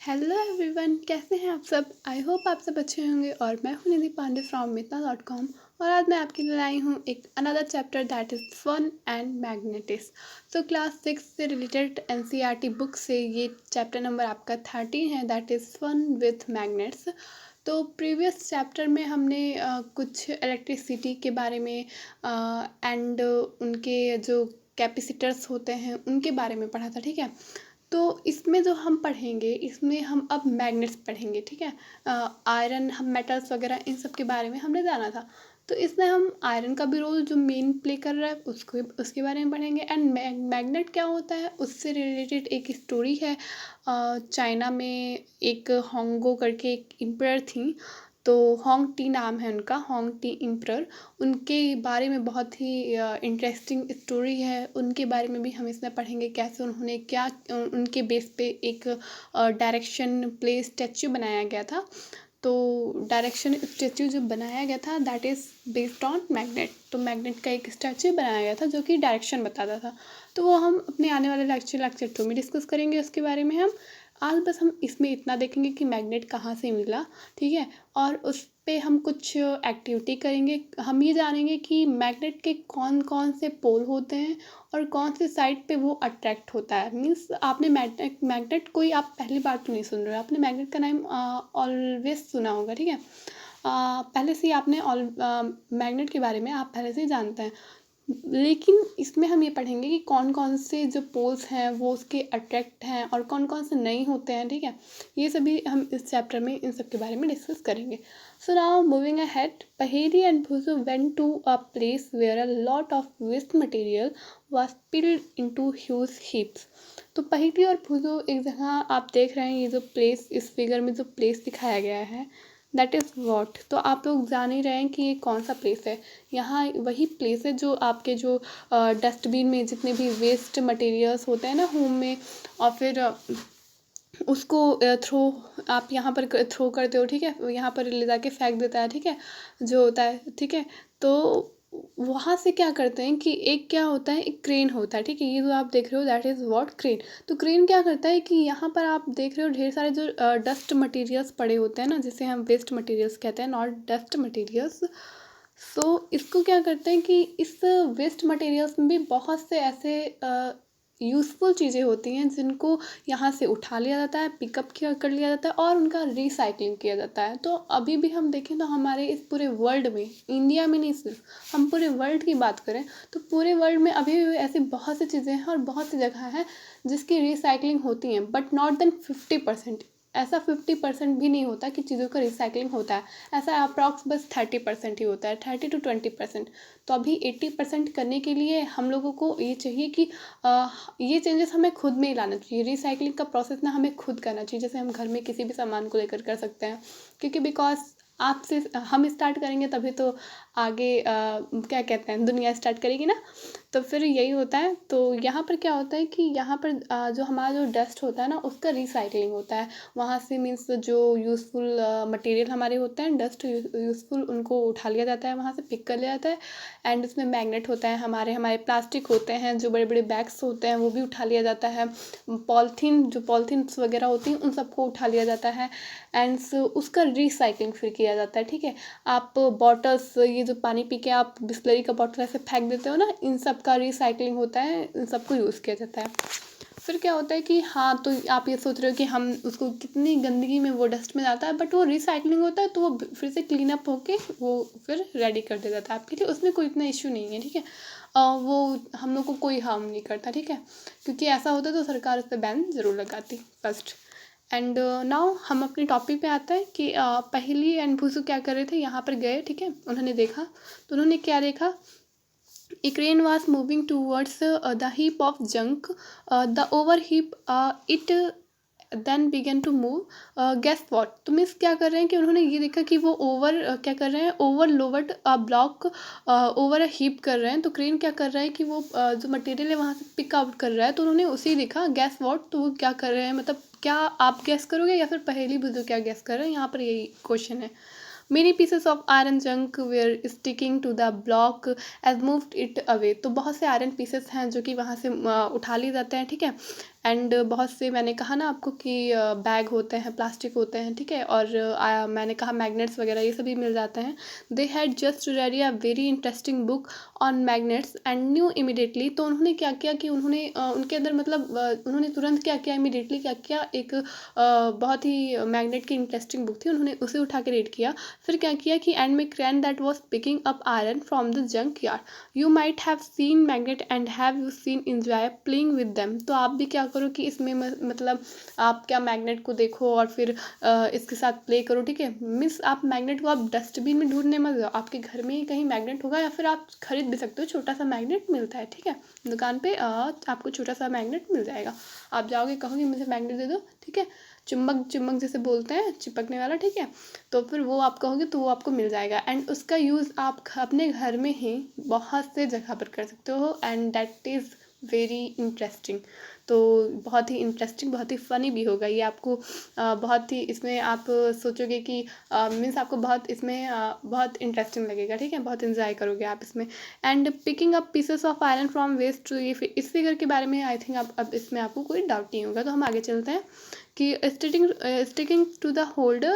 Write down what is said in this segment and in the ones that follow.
Hello everyone, कैसे हैं आप सब। आई होप आप सब अच्छे होंगे। और मैं हूं निधि पांडे फ्रॉम मितना.com। और आज मैं आपके लिए लाई हूं एक another chapter that is fun and magnetics. तो क्लास 6 से रिलेटेड एनसीईआरटी बुक से ये चैप्टर नंबर आपका 13 है, that is fun with magnets. तो प्रीवियस चैप्टर में हमने कुछ इलेक्ट्रिसिटी के बारे में एंड उनके जो कैपेसिटर्स होते हैं उनके बारे में पढ़ा था, ठीक है। तो इसमें जो हम पढ़ेंगे, इसमें हम अब मैग्नेट्स पढ़ेंगे, ठीक है। आयरन, हम मेटल्स वगैरह इन सब के बारे में हमने जाना था। तो इसमें हम आयरन का भी रोल जो मेन प्ले कर रहा है उसको उसके बारे में पढ़ेंगे। एंड मैग्नेट क्या होता है उससे रिलेटेड एक स्टोरी है। चाइना में एक होंगो करके एक एम्परर थी। तो होंग टी नाम है उनका, होंग टी एम्परर। उनके बारे में बहुत ही इंटरेस्टिंग स्टोरी है। उनके बारे में भी हम इसमें पढ़ेंगे, कैसे उन्होंने क्या उनके बेस पे एक डायरेक्शन प्ले स्टैचू बनाया गया था। तो डायरेक्शन स्टैचू जो बनाया गया था that is based on magnet. तो मैग्नेट का एक स्टैचू बनाया गया था जो कि डायरेक्शन बताता था। तो वो हम अपने आने वाले लेक्चर 2 में डिस्कस करेंगे उसके बारे में। हम आज बस हम इसमें इतना देखेंगे कि मैग्नेट कहाँ से मिला, ठीक है। और उस पे हम कुछ एक्टिविटी करेंगे। हम ये जानेंगे कि मैग्नेट के कौन कौन से पोल होते हैं और कौन से साइड पे वो अट्रैक्ट होता है। मीन्स आपने मैग्नेट कोई आप पहली बार तो नहीं सुन रहे हो, आपने मैग्नेट का नाम ऑलवेज सुना होगा, ठीक है। पहले से ही आपने मैग्नेट के बारे में आप पहले से ही जानते हैं। लेकिन इसमें हम ये पढ़ेंगे कि कौन कौन से जो पोल्स हैं वो उसके अट्रैक्ट हैं और कौन कौन से नहीं होते हैं, ठीक है। ये सभी हम इस चैप्टर में इन सब के बारे में डिस्कस करेंगे। So now moving ahead, Paheli and Bhuju went to a place where a lot of waste material was spilled into huge heaps. तो पहेली और भुजु एक जगह आप देख रहे हैं, ये जो प्लेस इस फिगर में जो प्लेस दिखाया गया है दैट इज़ वॉट। तो आप लोग जान ही रहे हैं कि ये कौन सा प्लेस है। यहाँ वही प्लेस है जो आपके जो डस्टबिन में जितने भी वेस्ट मटेरियल्स होते हैं ना होम में, और फिर उसको थ्रो आप यहाँ पर थ्रो करते हो, ठीक है। यहाँ पर ले जाके फेंक देता है, ठीक है, जो होता है, ठीक है। तो वहाँ से क्या करते हैं कि एक क्या होता है, एक क्रेन होता है, ठीक है। ये जो आप देख रहे हो दैट इज़ व्हाट, क्रेन। तो क्रेन क्या करता है कि यहाँ पर आप देख रहे हो ढेर सारे जो डस्ट मटेरियल्स पड़े होते हैं ना, जिसे हम वेस्ट मटेरियल्स कहते हैं, नॉट डस्ट मटेरियल्स। सो इसको क्या करते हैं कि इस वेस्ट मटेरियल्स में भी बहुत से ऐसे यूज़फुल चीज़ें होती हैं जिनको यहाँ से उठा लिया जाता है, पिकअप किया कर लिया जाता है और उनका रिसाइकलिंग किया जाता है। तो अभी भी हम देखें तो हमारे इस पूरे वर्ल्ड में, इंडिया में नहीं सिर्फ, हम पूरे वर्ल्ड की बात करें तो पूरे वर्ल्ड में अभी भी ऐसी बहुत सी चीज़ें हैं और बहुत सी जगह हैं जिसकी रिसाइकलिंग होती हैं, बट नॉट देन 50%। ऐसा 50% भी नहीं होता कि चीज़ों का रिसाइकलिंग होता है। ऐसा अप्रॉक्स बस 30% ही होता है, 30 to 20%। तो अभी 80% करने के लिए हम लोगों को ये चाहिए कि ये चेंजेस हमें खुद में ही लाना चाहिए। रिसाइकलिंग का प्रोसेस ना हमें खुद करना चाहिए, जैसे हम घर में किसी भी सामान को लेकर कर सकते हैं। क्योंकि बिकॉज आपसे हम स्टार्ट करेंगे तभी तो आगे क्या कहते हैं, दुनिया स्टार्ट करेगी ना। तो फिर यही होता है। तो यहाँ पर क्या होता है कि यहाँ पर जो हमारा जो डस्ट होता है ना उसका रिसाइकलिंग होता है। वहाँ से मीन्स जो यूज़फुल मटेरियल हमारे होते हैं, डस्ट यूज़फुल, उनको उठा लिया जाता है, वहाँ से पिक कर लिया जाता है। एंड उसमें मैग्नेट होता है, हमारे हमारे प्लास्टिक होते हैं, जो बड़े बड़े बैग्स होते हैं वो भी उठा लिया जाता है। पॉलीथीन, जो पॉलीथीन्स वगैरह होती हैं उन सबको उठा लिया जाता है। एंड उसका रिसाइकलिंग फिर किया जाता है, ठीक है। आप बॉटल्स, ये जो पानी पी के आप बिस्लरी का बॉटल ऐसे फेंक देते हो ना, इन सब का रिसाइकलिंग होता है, इन सबको यूज़ किया जाता है। फिर क्या होता है कि हाँ, तो आप ये सोच रहे हो कि हम उसको कितनी गंदगी में वो डस्ट में जाता है, बट वो रिसाइकलिंग होता है तो वो फिर से क्लीन अप होके वो फिर रेडी कर दिया जाता है आपके लिए। उसमें कोई इतना इश्यू नहीं है, ठीक है। वो हम लोग को कोई हार्म नहीं करता, ठीक है। क्योंकि ऐसा होता तो सरकार उस पर बैन ज़रूर लगाती फर्स्ट। एंड नाउ हम अपने टॉपिक पे आते हैं कि पहेली एंड भूसू क्या कर रहे थे, यहाँ पर गए, ठीक है। उन्होंने देखा, तो उन्होंने क्या देखा, a crane was moving towards the heap of junk. The over heap it then began to move. Guess what? तो मीन्स क्या कर रहे हैं कि उन्होंने ये देखा कि वो ओवर क्या कर रहे हैं, over lowered a block, over a heap कर रहे हैं। तो क्रेन क्या कर रहा है कि वो जो मटेरियल है वहाँ से पिक आउट कर रहा है। तो उन्होंने उसे ही देखा। गैस वॉट, तो वो क्या कर रहे हैं, मतलब क्या आप गैस करोगे या फिर पहेली बुझो क्या गैस कर रहे हैं, यहाँ पर यही क्वेश्चन है। Many pieces of iron junk were sticking to the block as moved it away. तो बहुत से आयरन पीसेस हैं जो कि वहाँ से उठा लिए जाते हैं, ठीक है। एंड बहुत से मैंने कहा ना आपको कि बैग होते हैं, प्लास्टिक होते हैं, ठीक है, और मैंने कहा मैग्नेट्स वगैरह ये सभी मिल जाते हैं। They had just ready a very interesting book on magnets and new immediately. तो उन्होंने क्या किया कि उन्होंने उनके अंदर मतलब उन्होंने तुरंत क्या किया, इमिडिएटली क्या किया, एक बहुत ही मैग्नेट की इंटरेस्टिंग बुक थी, उन्होंने उसे उठा के रीड किया। फिर क्या किया कि एंड में crane that was picking up iron from the junk yard. You might have seen magnet and have you seen enjoy playing with them. तो आप भी क्या करो कि इसमें मतलब आप क्या मैग्नेट को देखो और फिर इसके साथ प्ले करो, ठीक है। मीन्स आप मैग्नेट को आप डस्टबिन में ढूंढने मत जाओ, आपके घर में ही कहीं मैग्नेट होगा या फिर आप खरीद भी सकते हो, छोटा सा मैग्नेट मिलता है, ठीक है, दुकान पे आपको छोटा सा मैग्नेट मिल जाएगा। आप जाओगे कहोगे मुझे मैग्नेट दे दो, ठीक है, चुम्बक चुम्बक जैसे बोलते हैं, चिपकने वाला, ठीक है, तो फिर वो आप कहोगे तो वो आपको मिल जाएगा। एंड उसका यूज़ आप अपने घर में ही बहुत से जगह पर कर सकते हो and that is very interesting. तो बहुत ही इंटरेस्टिंग, बहुत ही फ़नी भी होगा ये आपको। बहुत ही इसमें आप सोचोगे कि मीन्स आपको बहुत इसमें बहुत इंटरेस्टिंग लगेगा, ठीक है, बहुत इंजॉय करोगे आप इसमें। And picking up pieces of iron from waste, तो ये इस फिगर के बारे में आई थिंक आप अब इसमें आपको कोई डाउट नहीं होगा। तो हम आगे चलते हैं कि sticking to the holder,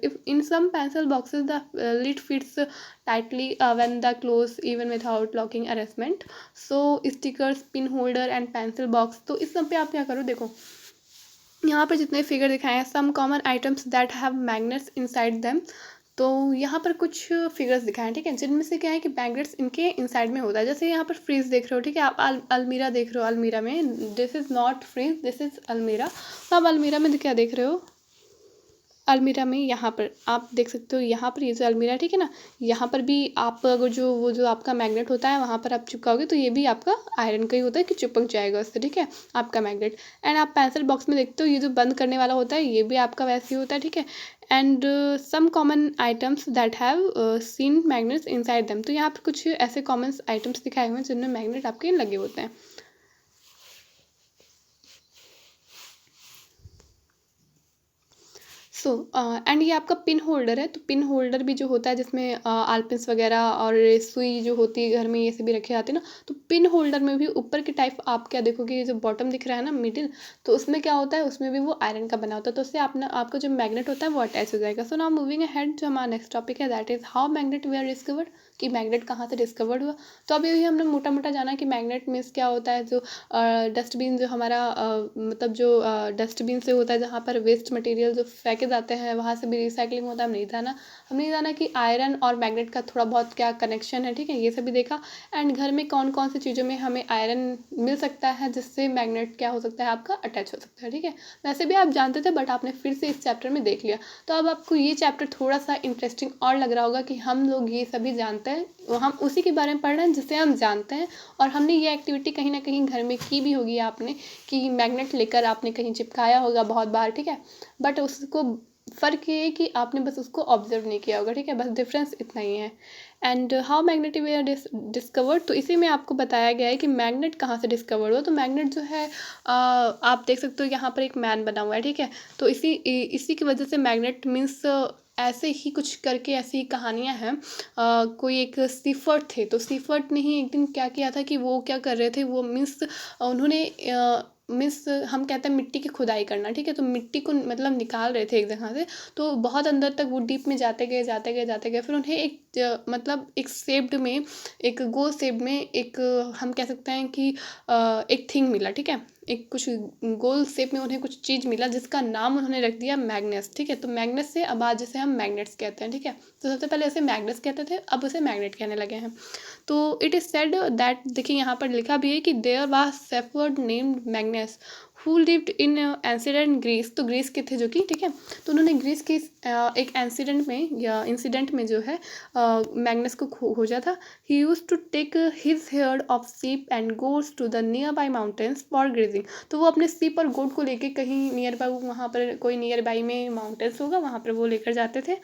if in some pencil boxes the lid fits tightly when the close even without locking arrangement, so stickers, pin holder and pencil box। तो इस सब पे आप क्या करो, देखो यहाँ पर जितने फिगर दिखाए हैं, some common items that have magnets inside them. तो यहाँ पर कुछ फिगर्स दिखाए हैं, ठीक है, जिनमें से क्या है कि मैग्नेट्स इनके इनसाइड में होता है। जैसे यहाँ पर फ्रीज देख रहे हो, ठीक है, आप अलमीरा देख रहे हो, अलमीरा में this is not fridge, this is almirah. तो आप अलमीरा में क्या देख रहे हो, अलमीरा में यहाँ पर आप देख सकते हो, यहाँ पर ये जो अलमीरा है, ठीक है ना, यहाँ पर भी आप अगर जो वो जो आपका मैग्नेट होता है वहाँ पर आप चिपकाओगे तो ये भी आपका आयरन का ही होता है कि चिपक जाएगा उससे, ठीक है, आपका मैग्नेट। एंड आप पेंसिल बॉक्स में देखते हो ये जो बंद करने वाला होता है ये भी आपका वैसे ही होता है, ठीक है। And some common items that have seen magnets inside them. तो यहाँ पर कुछ ऐसे कॉमन आइटम्स दिखाए हुए हैं जिनमें मैग्नेट आपके लगे होते हैं। सो एंड ये आपका पिन होल्डर है। तो पिन होल्डर भी जो होता है जिसमें आलपिन्स वगैरह और सुई जो होती है घर में ये सभी रखे जाते हैं ना, तो पिन होल्डर में भी ऊपर की टाइप आप क्या देखोगे, ये जो बॉटम दिख रहा है ना मिडिल, तो उसमें क्या होता है, उसमें भी वो आयरन का बना होता है, तो उससे आपने आपका जो मैग्नेट होता है वो अटैच हो जाएगा। सो नाउ मूविंग अहेड, जो हमारा नेक्स्ट टॉपिक है that is how magnet we are discovered, कि मैग्नेट कहाँ से डिस्कवर्ड हुआ। तो अभी भी हमने मोटा मोटा जाना कि मैग्नेट मीन्स क्या होता है, जो डस्टबिन जो हमारा मतलब जो डस्टबिन से होता है जहाँ पर वेस्ट मटेरियल जो फेंके जाते हैं वहाँ से भी रिसाइकलिंग होता है, हम नहीं जाना कि आयरन और मैग्नेट का थोड़ा बहुत क्या कनेक्शन है, ठीक है, ये सभी देखा। एंड घर में कौन कौन सी चीज़ों में हमें आयरन मिल सकता है जिससे मैग्नेट क्या हो सकता है, आपका अटैच हो सकता है, ठीक है। वैसे भी आप जानते थे बट आपने फिर से इस चैप्टर में देख लिया, तो अब आपको ये चैप्टर थोड़ा सा इंटरेस्टिंग और लग रहा होगा कि हम लोग ये सभी जानते हैं, हम उसी के बारे में पढ़ रहे हैं जिसे हम जानते हैं। और हमने ये एक्टिविटी कहीं ना कहीं घर में की भी होगी आपने, कि मैग्नेट लेकर आपने कहीं चिपकाया होगा बहुत बार, ठीक है, बट उसको फ़र्क ये है कि आपने बस उसको ऑब्जर्व नहीं किया होगा, ठीक है, बस डिफरेंस इतना ही है। And how magnet were discovered, तो इसी में आपको बताया गया है कि मैग्नेट कहाँ से डिस्कवर्ड हुआ। तो मैग्नेट जो है आप देख सकते हो यहाँ पर एक मैन बना हुआ है, ठीक है, तो इसी की वजह से मैग्नेट मीन्स ऐसे ही कुछ करके ऐसी कहानियाँ हैं। कोई एक सीफर्ट थे, तो सीफर्ट ने ही एक दिन क्या किया था कि वो क्या कर रहे थे, वो मीन्स उन्होंने मीन्स हम कहते हैं मिट्टी की खुदाई करना, ठीक है, तो मिट्टी को मतलब निकाल रहे थे एक जगह से, तो बहुत अंदर तक वो डीप में जाते गए जाते गए जाते गए, फिर उन्हें एक मतलब एक शेप्ड में, एक गोल शेप में एक हम कह सकते हैं कि एक थिंग मिला, ठीक है, एक कुछ गोल शेप में उन्हें कुछ चीज़ मिला जिसका नाम उन्होंने रख दिया मैग्नेस, ठीक है। तो मैग्नेस से अब आज जैसे हम मैग्नेट्स कहते हैं, ठीक है, तो सबसे पहले ऐसे मैग्नेस कहते थे, अब उसे मैग्नेट कहने लगे हैं। तो इट इज़ सेड दैट, देखिए यहाँ पर लिखा भी है कि there was shepherd named Magnes who lived in ancient Greece. तो ग्रीस के थे जो कि, ठीक है, तो उन्होंने ग्रीस के एक इंसिडेंट में या इंसिडेंट में जो है मैग्नेस को खोजा था। He use to take his herd of sheep and goats to the nearby mountains for grazing. तो वो अपने शीप और गोट को लेके कहीं नियर बाई, वहाँ पर कोई नियर बाई में माउंटेन्स होगा वहाँ पर वो लेकर जाते थे।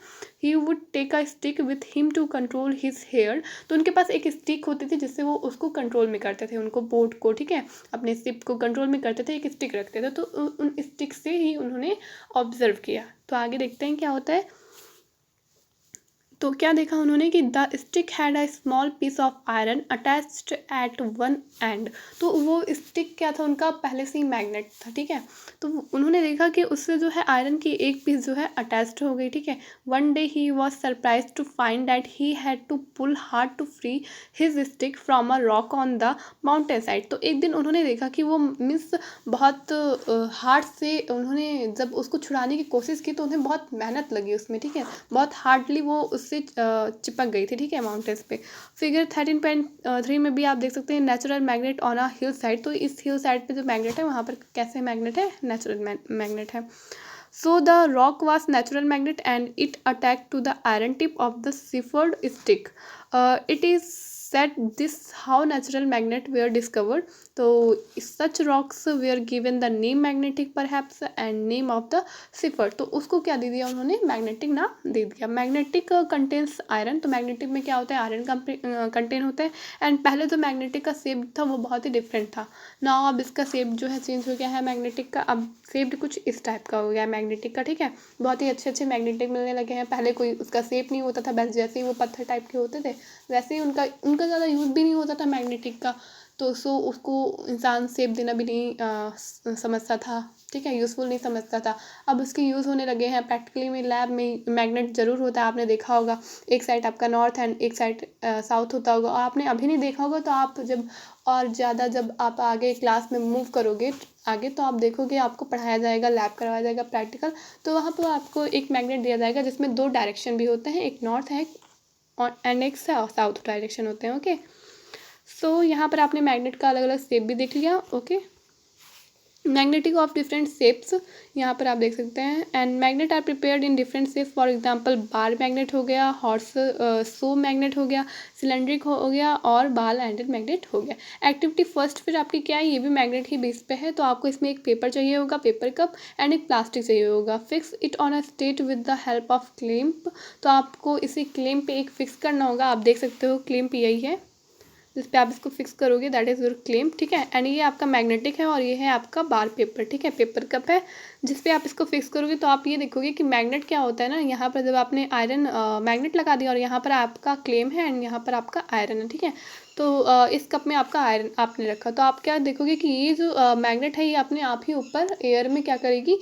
He would take a stick with him to control his hair. तो उनके पास एक स्टिक होती थी जिससे वो उसको कंट्रोल में करते थे, उनको बोट को, ठीक है, अपने शिप को कंट्रोल में करते थे, एक स्टिक रखते थे, तो उन स्टिक से ही उन्होंने ऑब्जर्व किया। तो आगे देखते हैं क्या होता है। तो क्या देखा उन्होंने कि the stick had a small piece of iron attached at one end. तो वो स्टिक क्या था, उनका पहले से ही मैग्नेट था, ठीक है। तो उन्होंने देखा कि उससे जो है आयरन की एक पीस जो है अटैच्ड हो गई, ठीक है। One day he was surprise to find that he had to pull hard to free his stick from a rock on the mountain side. तो एक दिन उन्होंने देखा कि वो मीन्स बहुत हार्ड से उन्होंने जब उसको छुड़ाने की कोशिश की तो उन्हें बहुत मेहनत लगी उसमें, ठीक है। बहुत हार्डली वो उससे चिपक गई थी, ठीक है, माउंटेन्स पे। फिगर 13.3 में भी आप देख सकते हैं natural magnet on a hill side. तो इस हिल साइड पे जो मैग्नेट है वहाँ पर कैसे मैग्नेट है, नेचुरल मैग्नेट है। So the rock was natural magnet and it attacked to the iron tip of the severed stick. It is said this how natural magnet were discovered. So such rocks were given the name magnetic perhaps and name of the severed. तो उसको क्या दे दिया उन्होंने, magnetic नाम दे दिया। Magnetic contains iron. तो magnetic में क्या होता है, आयरन कंटेन होता है। एंड पहले जो मैग्नेटिक का शेप था वो बहुत ही डिफरेंट था। नाउ अब इसका शेप जो है चेंज हो गया है मैग्नेटिक का, अब शेप कुछ इस टाइप का हो गया है मैग्नेटिक का, ठीक है। बहुत ही अच्छे अच्छे मैग्नेटिक मिलने लगे हैं। पहले कोई उसका शेप नहीं होता था, बस जैसे ही वो पत्थर टाइप के होते थे वैसे ही उनका ज़्यादा यूज़ भी नहीं होता था मैग्नेटिक का। तो सो उसको इंसान शेप देना भी नहीं समझता था, ठीक है, यूज़फुल नहीं समझता था। अब उसके यूज़ होने लगे हैं प्रैक्टिकली में, लैब में मैग्नेट ज़रूर होता है, आपने देखा होगा। एक साइड आपका नॉर्थ एंड एक साइड साउथ होता होगा, और आपने अभी नहीं देखा होगा तो आप जब और ज़्यादा जब आप आगे क्लास में मूव करोगे आगे तो आप देखोगे आपको पढ़ाया जाएगा, लैब करवाया जाएगा प्रैक्टिकल। तो वहाँ पर आपको एक मैग्नेट दिया जाएगा जिसमें दो डायरेक्शन भी होते हैं, एक नॉर्थ है एंड एक साउथ डायरेक्शन होते हैं, ओके। सो यहाँ पर आपने मैग्नेट का अलग अलग शेप भी देख लिया, okay. Magnetic of different shapes यहाँ पर आप देख सकते हैं। And magnet are prepared in different shapes, for example bar magnet हो गया, हॉर्स शो मैग्नेट हो गया, सिलेंड्रिक हो गया, और बाल एंडेड मैग्नेट हो गया। एक्टिविटी फर्स्ट फिर आपकी क्या है, ये भी मैग्नेट ही बेस पे है। तो आपको इसमें एक पेपर चाहिए होगा, पेपर कप, एंड एक प्लास्टिक चाहिए होगा। Fix it on a state with the help of clamp. तो आपको इसी क्लैंप पे एक फिक्स करना होगा, आप देख सकते हो क्लैंप यही है जिस पे आप इसको फिक्स करोगे, दैट इज़ योर क्लैंप, ठीक है। एंड ये आपका मैग्नेटिक है और ये है आपका बार पेपर, ठीक है, पेपर कप है जिस पे आप इसको फिक्स करोगे। तो आप ये देखोगे कि मैग्नेट क्या होता है ना, यहाँ पर जब आपने आयरन मैग्नेट लगा दिया और यहाँ पर आपका क्लेम है एंड यहाँ पर आपका आयरन है, ठीक है। तो इस कप में आपका आयरन आपने रखा, तो आप क्या देखोगे कि ये जो मैग्नेट है ये अपने आप ही ऊपर एयर में क्या करेगी,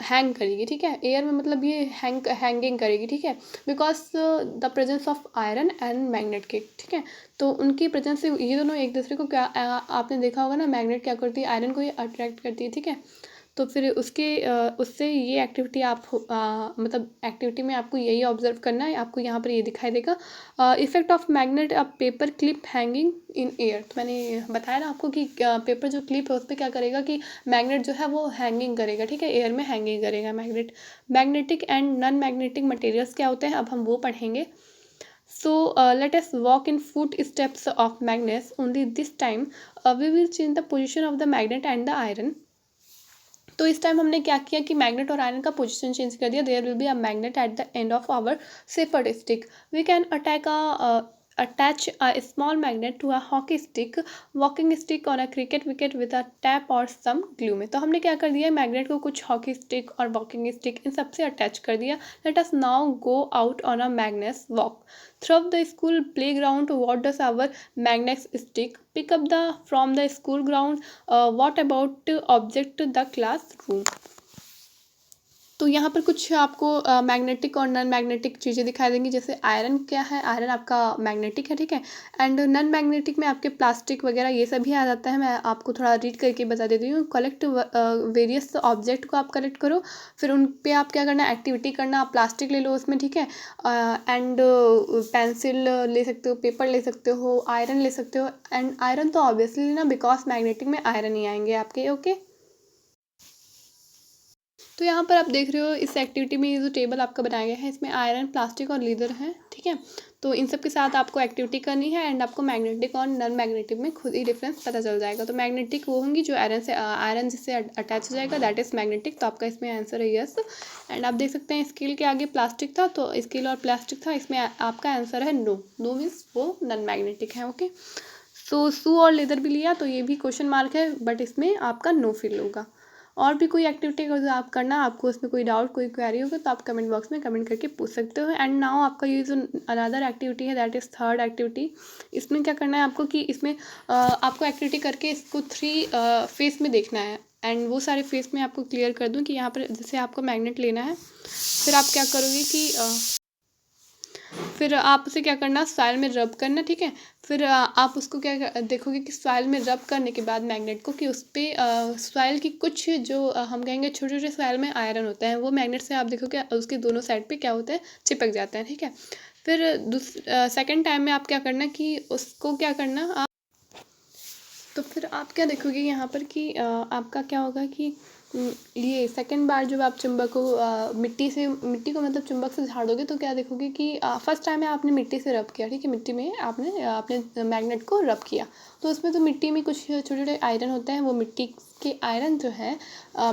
हैंग करेगी, ठीक है। एयर में मतलब ये हैंगिंग करेगी, ठीक है, because the presence of iron and magnet के, ठीक है। तो उनकी प्रेजेंस से ये दोनों एक दूसरे को क्या आपने देखा होगा ना, मैग्नेट क्या करती है, आयरन को ये अट्रैक्ट करती है, ठीक है। तो फिर उससे ये एक्टिविटी आप मतलब एक्टिविटी में आपको यही ऑब्जर्व करना है। आपको यहाँ पर ये दिखाई देगा effect of magnet a paper clip hanging in air. तो मैंने बताया ना आपको कि पेपर जो क्लिप है उस पर क्या करेगा कि मैग्नेट जो है वो हैंगिंग करेगा, ठीक है, एयर में हैंगिंग करेगा magnet. Magnetic and non magnetic materials क्या होते हैं अब हम वो पढ़ेंगे। So let us walk in footsteps of magnets. Only this time we will change the position of the magnet and the iron. तो इस टाइम हमने क्या किया कि मैग्नेट और आयरन का पोजीशन चेंज कर दिया। There will be a magnet at the end of our shepherd stick. We can attach a small magnet to a hockey stick, walking stick on a cricket wicket with a tap or some glue में। तो हमने क्या कर दिया, magnet को कुछ hockey stick और walking stick इन सबसे अटैच कर दिया। Let us now go out on a magnets walk through the school playground. What does our magnets stick pick up the from the school ground. What about object the classroom. तो यहाँ पर कुछ आपको magnetic और non magnetic चीज़ें दिखाई देंगी। जैसे आयरन क्या है, आयरन आपका मैग्नेटिक है, ठीक है। एंड नॉन मैग्नेटिक में आपके प्लास्टिक वगैरह ये सभी आ जाता है। मैं आपको थोड़ा रीड करके बता देती हूँ। कलेक्ट वेरियस ऑब्जेक्ट को आप कलेक्ट करो, फिर उन पे आप क्या करना, एक्टिविटी करना। आप प्लास्टिक ले लो उसमें, ठीक है, एंड पेंसिल ले सकते हो, पेपर ले सकते हो, आयरन ले सकते हो। एंड आयरन तो ऑब्वियसली लेना बिकॉज मैग्नेटिक में आयरन ही आएंगे आपके, ओके। तो यहाँ पर आप देख रहे हो इस एक्टिविटी में ये जो टेबल आपका बनाया गया है इसमें आयरन, प्लास्टिक और लीदर है, ठीक है। तो इन सब के साथ आपको एक्टिविटी करनी है एंड आपको मैग्नेटिक और नॉन मैग्नेटिक में खुद ही डिफरेंस पता चल जाएगा। तो मैग्नेटिक वो होंगी जो आयरन जिससे अटैच हो जाएगा, दैट इज़ मैग्नेटिक। तो आपका इसमें आंसर है यस। एंड आप देख सकते हैं स्केल के आगे प्लास्टिक था, तो स्केल और प्लास्टिक था, इसमें आपका आंसर है नो। नो मीन्स वो नॉन मैग्नेटिक है, ओके। सो शू और लेदर भी लिया तो ये भी क्वेश्चन मार्क है, बट इसमें आपका नो फिल होगा। और भी कोई एक्टिविटी अगर जो आप करना, आपको उसमें कोई डाउट, कोई क्वेरी होगा तो आप कमेंट बॉक्स में कमेंट करके पूछ सकते हो। एंड नाउ आपका ये जो अनदर एक्टिविटी है दैट इज़ थर्ड एक्टिविटी। इसमें क्या करना है आपको कि इसमें आपको एक्टिविटी करके इसको 3 फेस में देखना है। एंड वो सारे फेस में आपको क्लियर कर दूँ कि यहाँ पर जैसे आपको मैग्नेट लेना है, फिर आप क्या करोगे कि फिर आप उसे क्या करना, सॉइल में रब करना, ठीक है। फिर आप उसको क्या देखोगे कि सॉइल में रब करने के बाद मैग्नेट को कि उस पर सॉइल की कुछ जो हम कहेंगे छोटे छोटे सॉइल में आयरन होते हैं, वो मैग्नेट से आप देखोगे उसके दोनों साइड पे क्या होते हैं, चिपक जाते हैं, ठीक है। फिर सेकेंड टाइम में आप क्या करना कि उसको क्या करना आप, तो फिर आप क्या देखोगे यहाँ पर कि आपका क्या होगा कि ये सेकंड बार जब आप चुंबक को मिट्टी को मतलब चुंबक से झाड़ दोगे तो क्या देखोगे कि फर्स्ट टाइम में आपने मिट्टी से रब किया, ठीक है, मिट्टी में आपने मैग्नेट को रब किया, तो उसमें तो मिट्टी में कुछ छोटे छोटे आयरन होते हैं, वो मिट्टी के आयरन जो है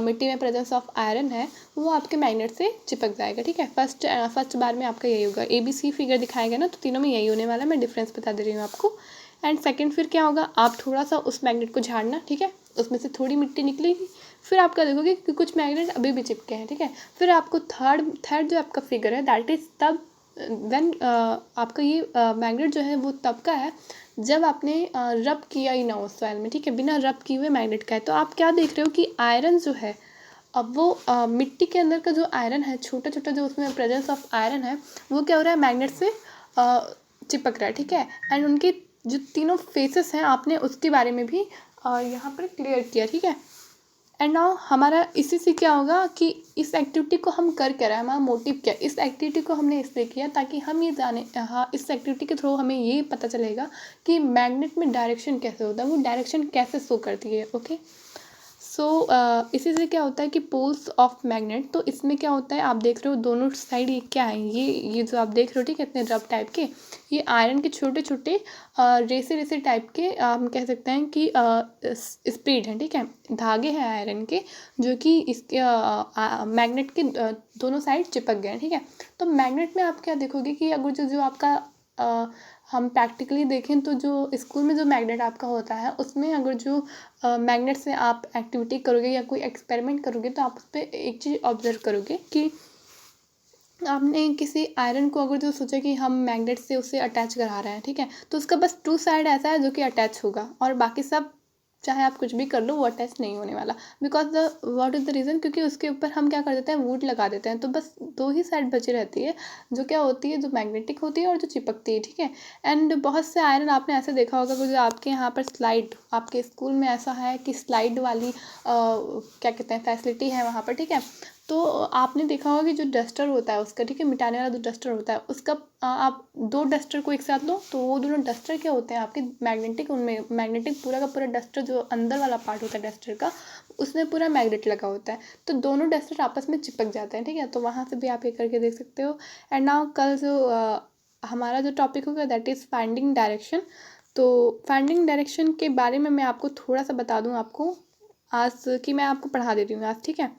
मिट्टी में प्रेजेंस ऑफ आयरन है वो आपके मैग्नेट से चिपक जाएगा, ठीक है। फर्स्ट बार में आपका यही होगा, ABC फिगर दिखाएगा ना, तो तीनों में यही होने वाला है, मैं डिफरेंस बता दे रही हूँ आपको। एंड सेकंड फिर क्या होगा, आप थोड़ा सा उस मैग्नेट को झाड़ना, ठीक है, उसमें से थोड़ी मिट्टी निकलेगी, फिर आप क्या देखोगे कि कुछ मैग्नेट अभी भी चिपके हैं, ठीक है। फिर आपको थर्ड जो आपका फिगर है दैट इज तब व्हेन आपका ये मैग्नेट जो है वो तब का है जब आपने रब किया ही ना हो सॉइल में, ठीक है, बिना रब किए हुए मैग्नेट का है। तो आप क्या देख रहे हो कि आयरन जो है अब वो मिट्टी के अंदर का जो आयरन है, छोटा छोटा जो उसमें प्रेजेंस ऑफ आयरन है, वो क्या हो रहा है, मैग्नेट से चिपक रहा है, ठीक है। एंड उनके जो तीनों फेसेस हैं आपने उसके बारे में भी यहाँ पर क्लियर किया, ठीक है। एंड नाउ हमारा इसी से क्या होगा कि इस एक्टिविटी को हम कर रहे हैं, हमारा मोटिव क्या है, इस एक्टिविटी को हमने इसलिए किया ताकि हम ये जाने, हाँ, इस एक्टिविटी के थ्रू हमें ये पता चलेगा कि मैग्नेट में डायरेक्शन कैसे होता है, वो डायरेक्शन कैसे शो करती है, ओके। सो इसी से क्या होता है कि पोल्स ऑफ मैग्नेट, तो इसमें क्या होता है आप देख रहे हो दोनों साइड ये क्या है, ये जो आप देख रहे हो, ठीक है, इतने रब टाइप के, ये आयरन के छोटे छोटे रेसे रेसे टाइप के हम कह सकते हैं कि स्प्रीड हैं, ठीक है, धागे हैं आयरन के जो कि इसके मैग्नेट के दोनों साइड चिपक गए हैं, ठीक है। तो मैग्नेट में आप क्या देखोगे कि अगर जो आपका हम प्रैक्टिकली देखें तो जो स्कूल में जो मैग्नेट आपका होता है उसमें अगर जो मैग्नेट से आप एक्टिविटी करोगे या कोई एक्सपेरिमेंट करोगे तो आप उस पर एक चीज़ ऑब्जर्व करोगे कि आपने किसी आयरन को अगर जो सोचा कि हम मैग्नेट से उसे अटैच करा रहे हैं, ठीक है, तो उसका बस 2 साइड ऐसा है जो कि अटैच होगा और बाकी सब चाहे आप कुछ भी कर लो वो अटैच नहीं होने वाला। Because what is the reason, क्योंकि उसके ऊपर हम क्या कर देते हैं, वुड लगा देते हैं, तो बस 2 ही साइड बची रहती है जो क्या होती है, जो मैग्नेटिक होती है और जो चिपकती है, ठीक है। एंड बहुत से आयरन आपने ऐसे देखा होगा कि जो आपके यहाँ पर स्लाइड, आपके स्कूल में ऐसा है कि स्लाइड वाली क्या कहते हैं फैसिलिटी है वहाँ पर, ठीक है। तो आपने देखा होगा कि जो डस्टर होता है उसका, ठीक है, मिटाने वाला जो डस्टर होता है उसका आप 2 डस्टर को एक साथ लो तो वो दोनों डस्टर क्या होते हैं आपके मैग्नेटिक, उनमें मैग्नेटिक पूरा का पूरा डस्टर जो अंदर वाला पार्ट होता है डस्टर का उसमें पूरा मैग्नेट लगा होता है, तो दोनों डस्टर आपस में चिपक जाते हैं, ठीक है। तो वहाँ से भी आप ये करके देख सकते हो। एंड नाउ कल जो हमारा जो टॉपिक होगा दैट इज़ फाइंडिंग डायरेक्शन। तो फाइंडिंग डायरेक्शन के बारे में मैं आपको थोड़ा सा बता दूँ आपको आज कि मैं आपको पढ़ा देती हूँ आज, ठीक है।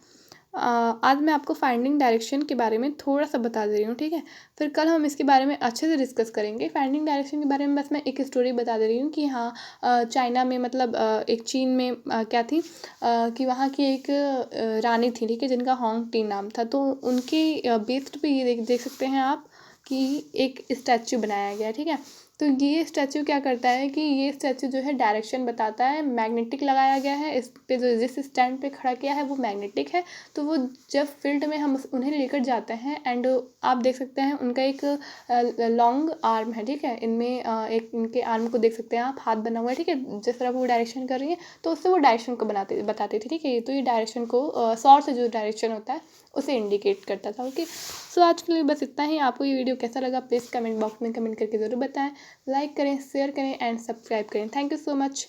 आज मैं आपको फाइंडिंग डायरेक्शन के बारे में थोड़ा सा बता दे रही हूँ, ठीक है। फिर कल हम इसके बारे में अच्छे से डिस्कस करेंगे। फाइंडिंग डायरेक्शन के बारे में बस मैं एक स्टोरी बता दे रही हूँ कि हाँ चाइना में मतलब एक चीन में क्या थी कि वहाँ की एक रानी थी, ठीक है, जिनका होंग टी नाम था। तो उनके बेस्ड पे ये देख सकते हैं आप कि एक स्टैचू बनाया गया, ठीक है। तो ये स्टैचू क्या करता है कि ये स्टैचू जो है डायरेक्शन बताता है, मैग्नेटिक लगाया गया है इस पे, जो जिस स्टैंड पे खड़ा किया है वो मैग्नेटिक है। तो वो जब फील्ड में हम उन्हें लेकर जाते हैं एंड आप देख सकते हैं उनका एक लॉन्ग आर्म है, ठीक है, इनमें एक इनके आर्म को देख सकते हैं आप, हाथ बना हुआ है, ठीक है, जिस तरह वो डायरेक्शन कर रही है तो उससे वो डायरेक्शन को बताते थे, ठीक है। तो ये डायरेक्शन को सॉर्ट से जो डायरेक्शन होता है उसे इंडिकेट करता था, ओके। सो आज के लिए बस इतना ही। आपको ये वीडियो कैसा लगा प्लीज़ कमेंट बॉक्स में कमेंट करके ज़रूर बताएं, लाइक करें, शेयर करें एंड सब्सक्राइब करें। Thank you so much.